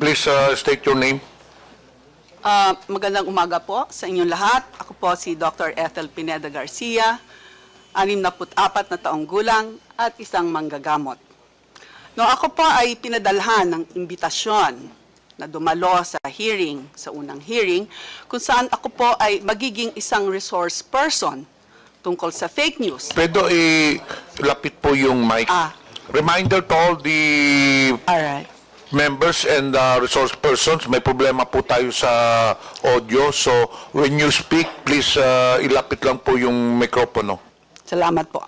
Please state your name. Magandang umaga po sa inyong lahat. Ako po si Dr. Ethel Pineda Garcia, 64 na taong gulang at isang manggagamot. No, ako po ay pinadalhan ng imbitasyon na dumalo sa hearing, sa unang hearing, kung saan ako po ay magiging isang resource person tungkol sa fake news. Pwede ilapit po yung mic. Reminder to all the Alright. members and resource persons, may problema po tayo sa audio. So, when you speak, please ilapit lang po yung mikropono. Salamat po.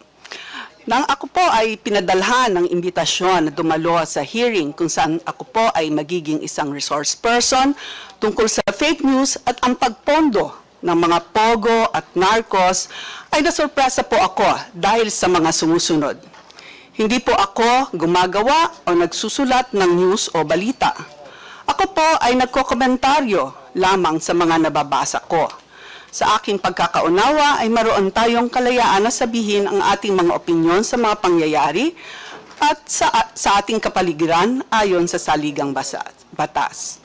Nang ako po ay pinadalhan ng imbitasyon na dumalo sa hearing kung saan ako po ay magiging isang resource person tungkol sa fake news at ang pagpondo ng mga pogo at narcos, ay nasurpresa po ako dahil sa mga sumusunod. Hindi po ako gumagawa o nagsusulat ng news o balita. Ako po ay nagkokomentaryo lamang sa mga nababasa ko. Sa aking pagkakaunawa ay maroon tayong kalayaan na sabihin ang ating mga opinyon sa mga pangyayari at sa ating kapaligiran ayon sa saligang batas.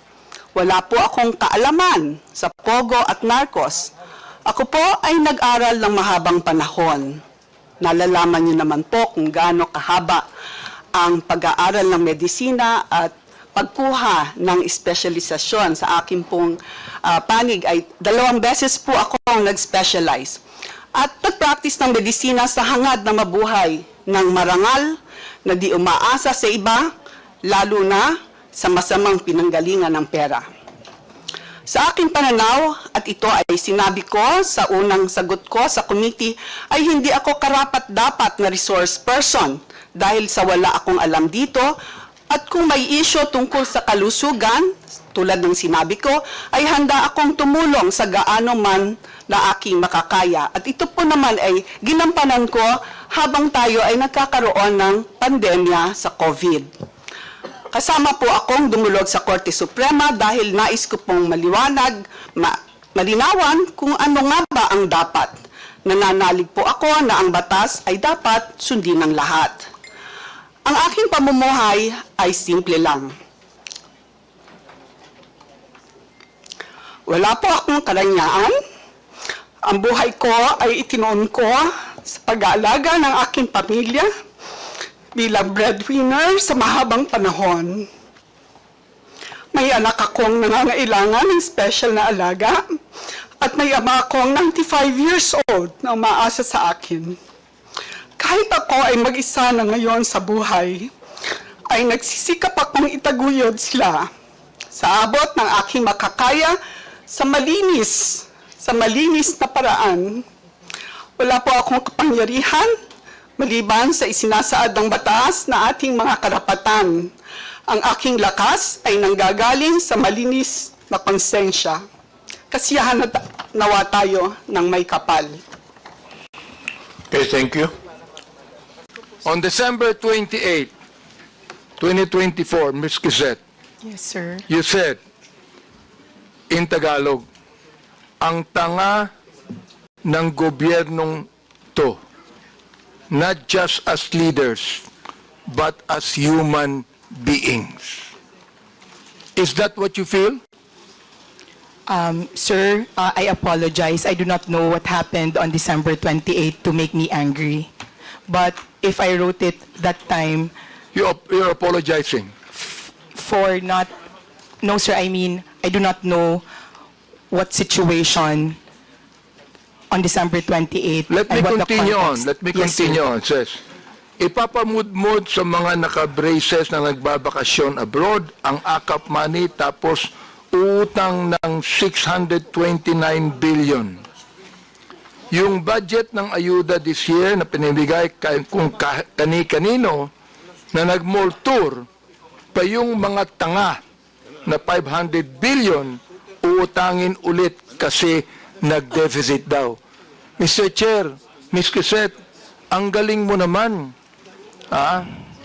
Wala po akong kaalaman sa pogo at narcos. Ako po ay nag-aral ng mahabang panahon. Nalalaman niyo naman po kung gaano kahaba ang pag-aaral ng medisina at pagkuha ng espesyalisasyon. Sa akin pong panig ay 2 beses po akong nag-specialize. At nag-practice ng medisina sa hangad na mabuhay ng marangal na di umaasa sa iba, lalo na sa masamang pinanggalingan ng pera. Sa aking pananaw, at ito ay sinabi ko sa unang sagot ko sa committee, ay hindi ako karapat-dapat na resource person dahil sa wala akong alam dito. At kung may issue tungkol sa kalusugan, tulad ng sinabi ko, ay handa akong tumulong sa gaano man na aking makakaya. At ito po naman ay ginampanan ko habang tayo ay nagkakaroon ng pandemya sa COVID. Kasama po akong dumulog sa Korte Suprema dahil nais ko pong malinawan kung ano nga ba ang dapat. Nananalig po ako na ang batas ay dapat sundin ng lahat. Ang aking pamumuhay ay simple lang. Wala po akong karanyaan. Ang buhay ko ay itinoon ko sa pag-aalaga ng aking pamilya bilang breadwinner sa mahabang panahon. May anak akong nangangailangan ng special na alaga at may ama akong 95 years old na umaasa sa akin. Kahit ako ay mag-isa na ngayon sa buhay, ay nagsisikap akong itaguyod sila sa abot ng aking makakaya sa malinis na paraan. Wala po akong kapangyarihan maliban sa isinasaad ng batas na ating mga karapatan. Ang aking lakas ay nanggagaling sa malinis na konsensya. Kasiyahan nawa tayo ng may kapal. Okay, thank you. On December 28, 2024, Ms. Quezette, Yes, sir. you said in Tagalog, ang tanga ng gobyernong to, not just as leaders, but as human beings. Is that what you feel? Sir, I apologize. I do not know what happened on December 28 to make me angry. But if I wrote it that time You're apologizing. for not... No, sir, I mean, I do not know what situation on December 28. Let me and what the continue on. context. Let me Yes, sir. continue on. Says, ipapamudmud sa mga naka-braces na nagbabakasyon abroad ang AKAP money tapos utang ng 629 billion. Yung budget ng ayuda this year na pinibigay kung kani-kanino na nag-mall tour pa yung mga tanga na 500 billion uutangin ulit kasi nag-deficit daw. Mr. Chair, Ms. Quezette, ang galing mo naman.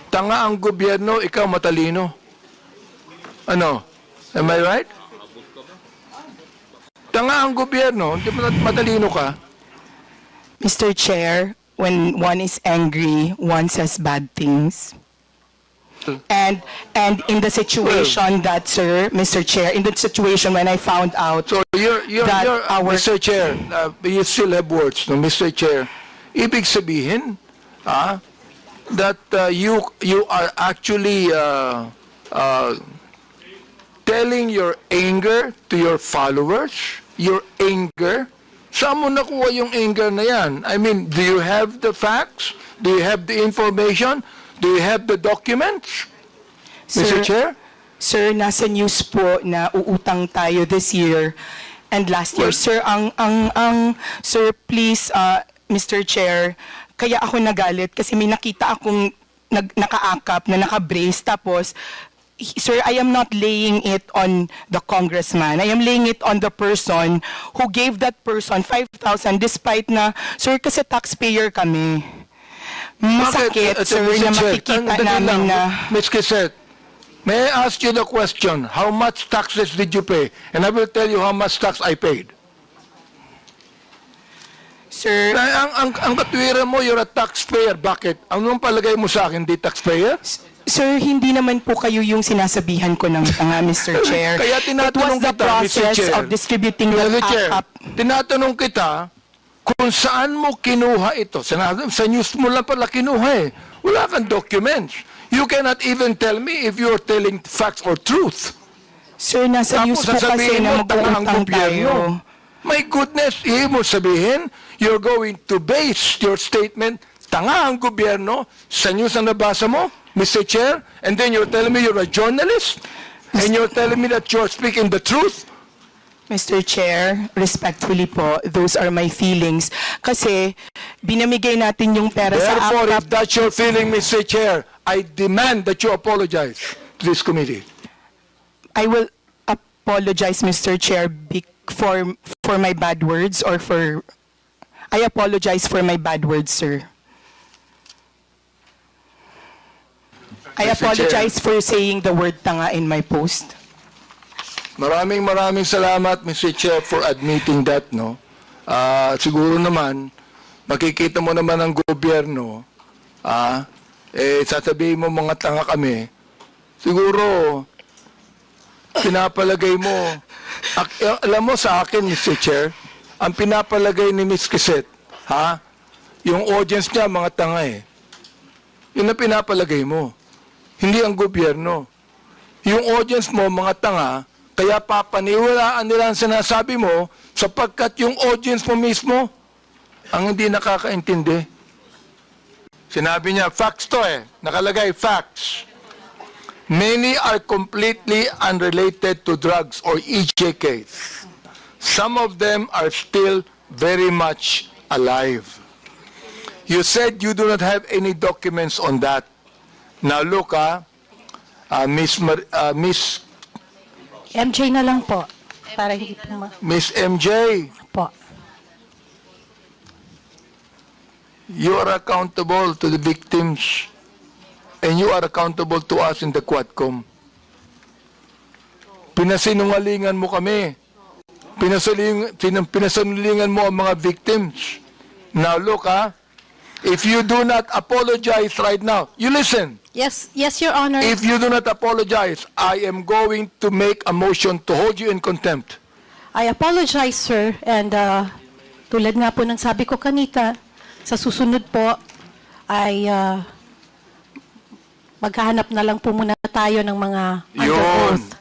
Tanga ang gobyerno, ikaw matalino. Ano? Am I right? Tanga ang gobyerno, hindi mo matalino ka. Mr. Chair, when one is angry, one says bad things. And in the situation that, sir, Mr. Chair, in the situation when I found out So that our Mr. Chair, you still have words, no, Mr. Chair. Ibig sabihin, that you are actually telling your anger to your followers, your anger. Saan mo nakuha yung anger na yan? I mean, do you have the facts? Do you have the information? Do you have the documents? Mr. Chair? Sir, nasa news po na uutang tayo this year and last year. Well- Sir, sir, please, Mr. Chair, kaya ako nagalit kasi may nakita akong nakaakap na nakabrace tapos sir, I am not laying it on the congressman. I am laying it on the person who gave that person 5,000 despite na, sir, kasi taxpayer kami. Masakit, sir, na makikita namin na... Ms. Quisette, may I ask you the question, how much taxes did you pay? And I will tell you how much tax I paid. Sir, Ang katwiran mo, you're a taxpayer. Bakit? Anong palagay mo sa akin, di taxpayer? sir, hindi naman po kayo yung sinasabihan ko ng tanga, Mr. Chair. Kaya tinatanong It was the kita, Mr. process Chair. of distributing the Mr. Chair, AKAP. tinatanong kita kung saan mo kinuha ito. Sa news mo lang pala kinuha eh. Wala kang documents. You cannot even tell me if you're telling facts or truth. Sir, nasa news po kasi sasabihin na mo, tanga ang mag-uutang gobyerno. tayo. My goodness, ibig mo sabihin, you're going to base your statement, tanga ang gobyerno, sa news na nabasa mo, Mr. Chair, and then you're telling me you're a journalist, and you're telling me that you're speaking the truth? Mr. Chair, respectfully po, those are my feelings. Kasi binamigay natin yung pera sa Therefore, AKAP. if that's your feeling, Mr. Chair, I demand that you apologize to this committee. I will apologize, Mr. Chair, for my bad words or for... I apologize for my bad words, sir. I Mr. apologize for saying the word tanga in my post. Maraming salamat, Mr. Chair, for admitting that, no? Siguro naman, makikita mo naman ang gobyerno, sasabihin mo mga tanga kami, siguro, pinapalagay mo, alam mo sa akin, Mr. Chair, ang pinapalagay ni Ms. Quisette, yung audience niya, mga tanga eh. Yun ang pinapalagay mo. Hindi ang gobyerno. Yung audience mo, mga tanga, kaya papaniwalaan nila ang sinasabi mo sapagkat yung audience mo mismo ang hindi nakakaintindi. Sinabi niya, facts to eh. Nakalagay, facts. Many are completely unrelated to drugs or EJKs. Some of them are still very much alive. You said you do not have any documents on that. Now look, Miss MJ na lang po. Para hindi po Miss MJ, po. you are accountable to the victims and you are accountable to us in the Quadcom. Pinasinungalingan mo kami. Pinasinungalingan mo ang mga victims. Now look, if you do not apologize right now, you listen. Yes, Your Honor. If you do not apologize, I am going to make a motion to hold you in contempt. I apologize, sir. And tulad nga po ng sabi ko kanita, sa susunod po ay maghahanap na lang po muna tayo ng mga under Yun. oath.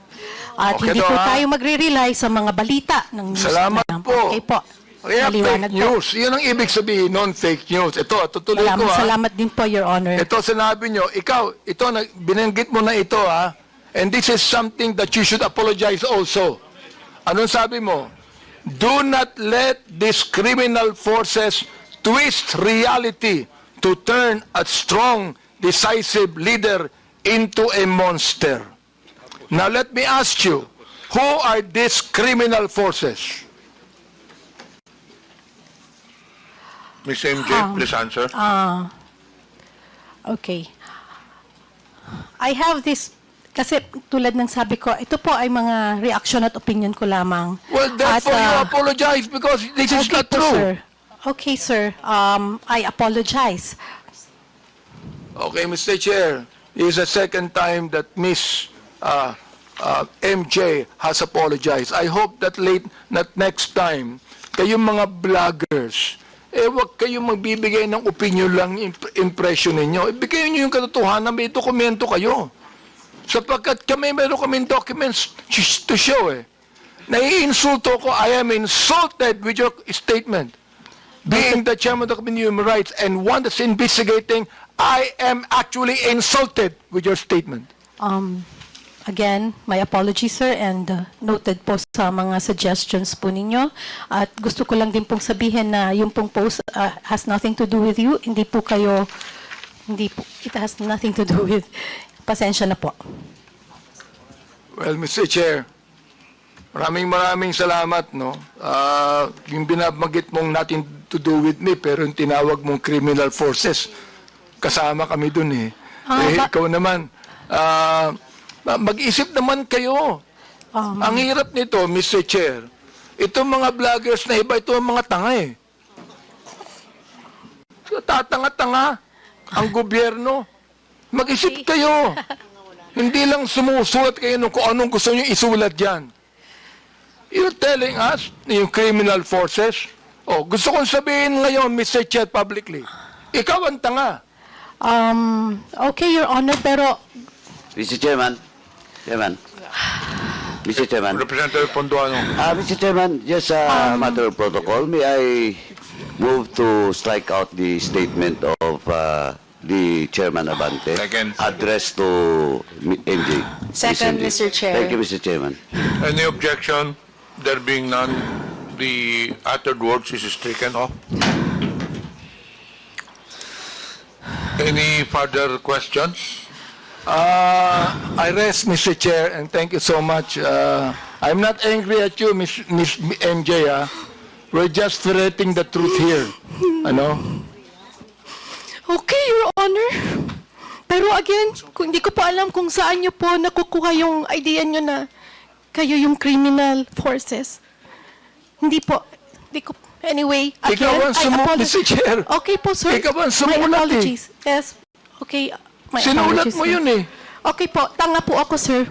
At Okay hindi to, po ha? tayo magre-rely sa mga balita ng news. Salamat na lang. po. Okay po. Kaya Maliwanag fake news. Yan ang ibig sabihin, non-fake news. Ito, tutuloy ko Salamat din po, Your Honor. Ito sinabi nyo, ikaw, ito, binanggit mo na ito and this is something that you should apologize also. Anong sabi mo? Do not let these criminal forces twist reality to turn a strong, decisive leader into a monster. Now let me ask you, who are these criminal forces? Ms. MJ, please answer. Okay. I have this, kasi tulad ng sabi ko, ito po ay mga reaction at opinion ko lamang. Well, therefore you apologize because this is okay not po, true. sir. Okay, sir. I apologize. Okay, Mr. Chair. is the second time that Miss MJ has apologized. I hope that next time, kayong mga vloggers, wag kayong magbibigay ng opinion lang, impression ninyo. Ibigay niyo yung katotohanan, may dokumento kayo. Sapagkat meron kaming documents to show Naiinsulto ko, I am insulted with your statement. Being the chairman of the Committee on Human Rights and one that's investigating, I am actually insulted with your statement. Again, my apologies, sir, and noted po sa mga suggestions po ninyo. At gusto ko lang din pong sabihin na yung pong post has nothing to do with you. Hindi po, it has nothing to do with, pasensya na po. Well, Mr. Chair, maraming salamat, no? Yung binabanggit mong nothing to do with me, pero yung tinawag mong criminal forces, kasama kami dun ikaw naman, mag-isip naman kayo. Ang hirap nito, Mr. Chair, itong mga vloggers na iba, ito ang mga tanga So, tatanga-tanga ang gobyerno. Mag-isip kayo. Hindi lang sumusulat kayo kung anong gusto nyo isulat dyan. You're telling us, yung criminal forces, gusto kong sabihin ngayon, Mr. Chair, publicly, ikaw ang tanga. Okay, Your Honor, pero Mr. Chairman. Mr. Chairman. Representative Ponduano. Mr. Chairman, just a matter of protocol. May I move to strike out the statement of the Chairman Abante Second. addressed to MJ. Second, Mr. Chair. Thank you, Mr. Chairman. Any objection? There being none, the uttered words is stricken off. Any further questions? I rest, Mr. Chair, and thank you so much. I'm not angry at you, Miss MJ. We're just ferreting the truth here. Ano? okay, Your Honor. Pero again, hindi ko pa alam kung saan niyo po nakukuha yung idea niyo na kayo yung criminal forces. Hindi po. Anyway, again, Ikaw ang apologize. Mr. Chair. Okay po, sir. Ikaw ang My sumulat apologies. Yes. Okay. My Sinulat apologies, mo sir. yun Okay po. Tanga po ako, sir.